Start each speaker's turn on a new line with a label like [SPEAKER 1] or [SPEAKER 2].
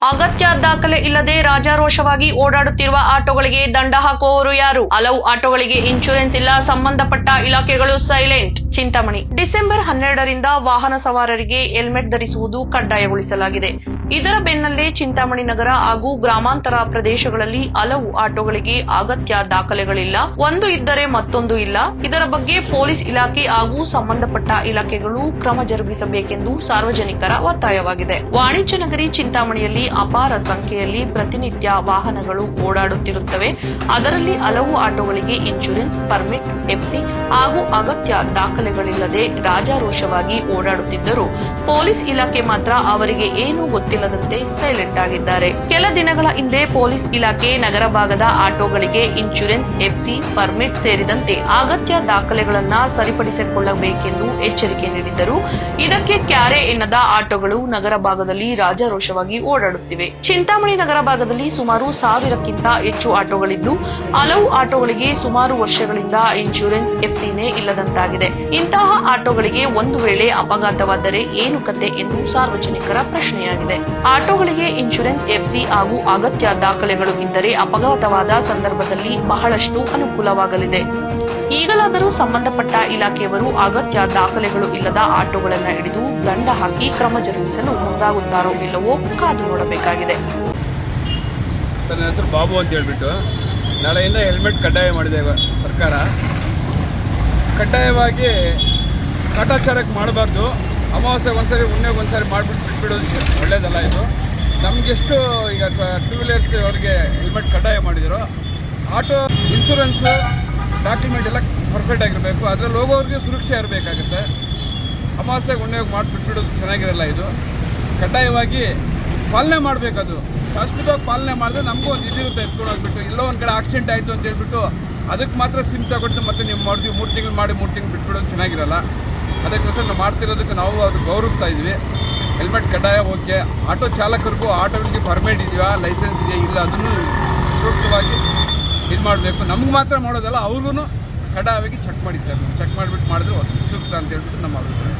[SPEAKER 1] ಅಗತ್ಯ ದಾಖಲೆ ಇಲ್ಲದೆ ರಾಜಾರೋಷವಾಗಿ ಓಡಾಡುತ್ತಿರುವ ಆಟೋಗಳಿಗೆ ದಂಡ ಹಾಕುವವರು ಯಾರು? ಹಲವು ಆಟೋಗಳಿಗೆ ಇನ್ಶೂರೆನ್ಸ್ ಇಲ್ಲ, ಸಂಬಂಧಪಟ್ಟ ಇಲಾಖೆಗಳು ಸೈಲೆಂಟ್. ಚಿಂತಾಮಣಿ. ಡಿಸೆಂಬರ್ 12ರಿಂದ ವಾಹನ ಸವಾರರಿಗೆ ಹೆಲ್ಮೆಟ್ ಧರಿಸುವುದು ಕಡ್ಡಾಯಗೊಳಿಸಲಾಗಿದೆ. ಇದರ ಬೆನ್ನಲ್ಲೇ ಚಿಂತಾಮಣಿ ನಗರ ಹಾಗೂ ಗ್ರಾಮಾಂತರ ಪ್ರದೇಶಗಳಲ್ಲಿ ಹಲವು ಆಟೋಗಳಿಗೆ ಅಗತ್ಯ ದಾಖಲೆಗಳಿಲ್ಲ, ಒಂದು ಇದ್ದರೆ ಮತ್ತೊಂದು ಇಲ್ಲ. ಇದರ ಬಗ್ಗೆ ಪೊಲೀಸ್ ಇಲಾಖೆ ಹಾಗೂ ಸಂಬಂಧಪಟ್ಟ ಇಲಾಖೆಗಳು ಕ್ರಮ ಜರುಗಿಸಬೇಕೆಂದು ಸಾರ್ವಜನಿಕರ ಒತ್ತಾಯವಾಗಿದೆ. ವಾಣಿಜ್ಯ ನಗರಿ ಚಿಂತಾಮಣಿಯಲ್ಲಿ ಅಪಾರ ಸಂಖ್ಯೆಯಲ್ಲಿ ಪ್ರತಿನಿತ್ಯ ವಾಹನಗಳು ಓಡಾಡುತ್ತಿರುತ್ತವೆ. ಅದರಲ್ಲಿ ಹಲವು ಆಟೋಗಳಿಗೆ ಇನ್ಶೂರೆನ್ಸ್, ಪರ್ಮಿಟ್, ಎಫ್ಸಿ ಹಾಗೂ ಅಗತ್ಯ ದಾಖಲೆಗಳಿಲ್ಲದೆ ರಾಜಾರೋಷವಾಗಿ ಓಡಾಡುತ್ತಿದ್ದರೂ ಪೊಲೀಸ್ ಇಲಾಖೆ ಮಾತ್ರ ಅವರಿಗೆ ಏನೂ ಗೊತ್ತಿಲ್ಲದಂತೆ ಸೈಲೆಂಟ್ ಆಗಿದ್ದಾರೆ. ಕೆಲ ದಿನಗಳ ಹಿಂದೆ ಪೊಲೀಸ್ ಇಲಾಖೆ ನಗರ ಭಾಗದ ಆಟೋಗಳಿಗೆ ಇನ್ಶೂರೆನ್ಸ್, ಎಫ್ಸಿ, ಪರ್ಮಿಟ್ ಸೇರಿದಂತೆ ಅಗತ್ಯ ದಾಖಲೆಗಳನ್ನು ಸರಿಪಡಿಸಿಕೊಳ್ಳಬೇಕೆಂದು ಎಚ್ಚರಿಕೆ ನೀಡಿದ್ದರು. ಇದಕ್ಕೆ ಕ್ಯಾರೆ ಎನ್ನದ ಆಟೋಗಳು ನಗರ ಭಾಗದಲ್ಲಿ ರಾಜಾರೋಷವಾಗಿ ಓಡಾಡುತ್ತಿವೆ. ಚಿಂತಾಮಣಿ ನಗರ ಭಾಗದಲ್ಲಿ ಸುಮಾರು 1000ಕ್ಕಿಂತ ಹೆಚ್ಚು ಆಟೋಗಳಿದ್ದು ಹಲವು ಆಟೋಗಳಿಗೆ ಸುಮಾರು ವರ್ಷಗಳಿಂದ ಇನ್ಶೂರೆನ್ಸ್, ಎಫ್ಸಿನೇ ಇಲ್ಲದಂತಾಗಿದೆ. ಇಂತಹ ಆಟೋಗಳಿಗೆ ಒಂದು ವೇಳೆ ಅಪಘಾತವಾದರೆ ಏನು ಕತೆ ಎಂದು ಸಾರ್ವಜನಿಕರ ಪ್ರಶ್ನೆಯಾಗಿದೆ. ಆಟೋಗಳಿಗೆ ಇನ್ಶೂರೆನ್ಸ್, ಎಫ್ಸಿ ಹಾಗೂ ಅಗತ್ಯ ದಾಖಲೆಗಳು ಇದ್ದರೆ ಅಪಘಾತವಾದ ಸಂದರ್ಭದಲ್ಲಿ ಬಹಳಷ್ಟು ಅನುಕೂಲವಾಗಲಿದೆ. ಈಗಲಾದರೂ ಸಂಬಂಧಪಟ್ಟ ಇಲಾಖೆಯವರು ಅಗತ್ಯ ದಾಖಲೆಗಳು ಇಲ್ಲದ ಆಟೋಗಳನ್ನು ಹಿಡಿದು ದಂಡ ಹಾಕಿ ಕ್ರಮ ಜರುಗಿಸಲು ಮುಂದಾಗುತ್ತಾರೋ ಇಲ್ಲವೋ ಕಾದು ನೋಡಬೇಕಾಗಿದೆ.
[SPEAKER 2] ನನ್ನ ಹೆಸರು ಬಾಬು ಅಂತ ಹೇಳ್ಬಿಟ್ಟು, ನಾಳೆಯಿಂದ ಹೆಲ್ಮೆಟ್ ಕಡ್ಡಾಯ ಮಾಡಿದೆ ಸರ್ಕಾರ. ಕಡ್ಡಾಯವಾಗಿ ಕಾಟಾಚಾರಕ್ಕೆ ಮಾಡಬಾರ್ದು. ಅಮಾವಾಸ್ಯೆಗೆ ಒಂದ್ಸರಿ, ಹುಣ್ಣಿಮೆಗೆ ಒಂದ್ಸರಿ ಮಾಡಿಬಿಟ್ಟು ಬಿಟ್ಬಿಡೋದು ಒಳ್ಳೇದಲ್ಲ. ಇದು ನಮಗೆಷ್ಟು ಈಗ 2 ವೀಲರ್ಸ್ ಅವ್ರಿಗೆ ಹೆಲ್ಮೆಟ್ ಕಡ್ಡಾಯ ಮಾಡಿದ್ರು. ಆಟೋ ಇನ್ಶೂರೆನ್ಸು, ಡಾಕ್ಯುಮೆಂಟ್ ಎಲ್ಲ ಪರ್ಫೆಕ್ಟ್ ಆಗಿರಬೇಕು. ಅದರಲ್ಲಿ ಹೋಗೋರಿಗೆ ಸುರಕ್ಷೆ ಇರಬೇಕಾಗುತ್ತೆ. ಅಮಾವಾಸ್ಯೆಗೆ ಹುಣ್ಣಿಮೆಗೆ ಮಾಡಿಬಿಟ್ಬಿಡೋದು ಚೆನ್ನಾಗಿರಲ್ಲ. ಇದು ಕಡ್ಡಾಯವಾಗಿ ಪಾಲನೆ ಮಾಡಬೇಕದು. ಶಾಶ್ವತವಾಗಿ ಪಾಲನೆ ಮಾಡಿದ್ರೆ ನಮಗೂ ಒಂದು ಇದಿರುತ್ತೆ. ಎತ್ಕೊಂಡು ಹೋಗ್ಬಿಟ್ಟು ಎಲ್ಲೋ ಒಂದು ಕಡೆ ಆಕ್ಸಿಡೆಂಟ್ ಆಯಿತು ಅಂತ ಹೇಳ್ಬಿಟ್ಟು ಅದಕ್ಕೆ ಮಾತ್ರ ಸಿಮ್ ತಗೊಟ್ಟು ಮತ್ತೆ ನೀವು ಮಾಡಿದ್ವಿ 3 ತಿಂಗಳು ಮಾಡಿ 3 ತಿಂಗಳು ಬಿಟ್ಬಿಡೋದು ಚೆನ್ನಾಗಿರಲ್ಲ. ಅದಕ್ಕೋಸ್ಕರ ನಾವು ಮಾಡ್ತಿರೋದಕ್ಕೆ ನಾವು ಅದು ಗೌರವಿಸ್ತಾ ಇದ್ವಿ. ಹೆಲ್ಮೆಟ್ ಕಡ್ಡಾಯ ಓಕೆ. ಆಟೋ ಚಾಲಕರಿಗೂ ಆಟೋಗಳಿಗೆ ಪರ್ಮಿಟ್ ಇದೆಯಾ, ಲೈಸೆನ್ಸ್ ಇದೆಯಾ ಇಲ್ಲ, ಅದನ್ನು ಸೂಕ್ತವಾಗಿ ಇದು ಮಾಡಬೇಕು. ನಮ್ಗೆ ಮಾತ್ರ ಮಾಡೋದಲ್ಲ, ಅವ್ರಿಗೂ ಕಡ್ಡಾಯವಾಗಿ ಚೆಕ್ ಮಾಡಿ ಸರ್. ಚೆಕ್ ಮಾಡಿಬಿಟ್ಟು ಮಾಡಿದ್ರೆ ಸೂಕ್ತ ಅಂತ ಹೇಳ್ಬಿಟ್ಟು ನಮ್ಮ ಅಭಿಪ್ರಾಯ.